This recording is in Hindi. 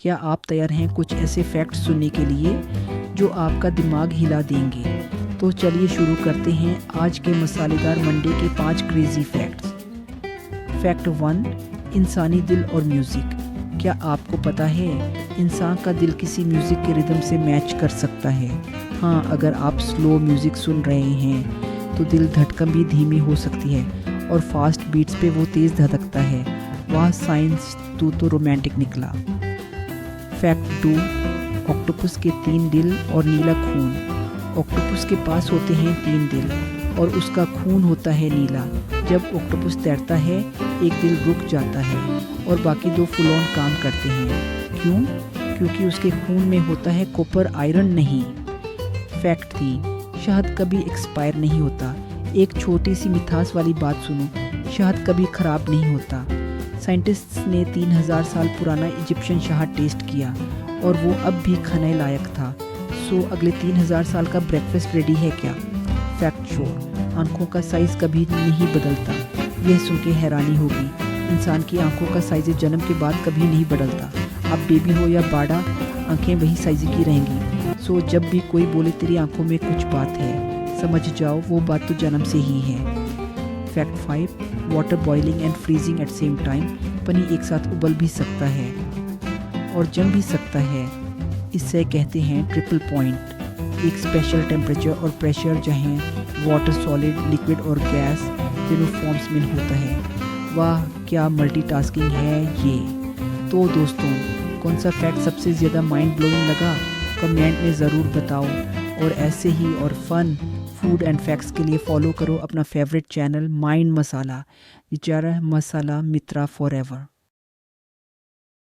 क्या आप तैयार हैं कुछ ऐसे फैक्ट्स सुनने के लिए जो आपका दिमाग हिला देंगे? तो चलिए शुरू करते हैं आज के मसालेदार मंडे के 5 क्रेजी फैक्ट्स। फैक्ट 1, इंसानी दिल और म्यूज़िक। क्या आपको पता है इंसान का दिल किसी म्यूज़िक के रिदम से मैच कर सकता है? हाँ, अगर आप स्लो म्यूज़िक सुन रहे हैं तो दिल धड़कन भी धीमी हो सकती है और फास्ट बीट्स पे वो तेज़ धड़कता है। वाह साइंस, तू तो रोमांटिक निकला। फैक्ट 2, ऑक्टोपस के 3 दिल और नीला खून। ऑक्टोपस के पास होते हैं 3 दिल और उसका खून होता है नीला। जब ऑक्टोपस तैरता है एक दिल रुक जाता है और बाकी 2 फुल ऑन काम करते हैं। क्यों? क्योंकि उसके खून में होता है कॉपर, आयरन नहीं। फैक्ट 3, शहद कभी एक्सपायर नहीं होता। एक छोटी सी मिठास वाली बात सुनो, शहद कभी ख़राब नहीं होता। साइंटिस्ट्स ने 3000 साल पुराना इजिप्शियन शहद टेस्ट किया और वो अब भी खाने लायक था। सो अगले 3000 साल का ब्रेकफास्ट रेडी है क्या? फैक्ट 4, आंखों का साइज़ कभी नहीं बदलता। यह सुन के हैरानी होगी, इंसान की आंखों का साइज़ जन्म के बाद कभी नहीं बदलता। आप बेबी हो या बड़ा, आंखें वही साइज़ की रहेंगी। सो जब भी कोई बोले तेरी आंखों में कुछ बात है, समझ जाओ वो बात तो जन्म से ही है। Fact 5, water boiling and freezing at same time. पानी एक साथ उबल भी सकता है और जम भी सकता है। इससे कहते हैं ट्रिपल पॉइंट। एक स्पेशल टेम्परेचर और प्रेशर जहाँ वाटर, सॉलिड, लिक्विड और गैस तीनों फॉर्म्स में होता है। वाह क्या मल्टीटास्किंग है ये। तो दोस्तों, कौन सा फैक्ट सबसे ज़्यादा माइंड ब्लोइंग लगा? कमेंट में ज़रूर बताओ। और ऐसे ही और फन फूड एंड फैक्ट्स के लिए फॉलो करो अपना फेवरेट चैनल माइंड मसाला। मसाला मित्रा फॉरएवर।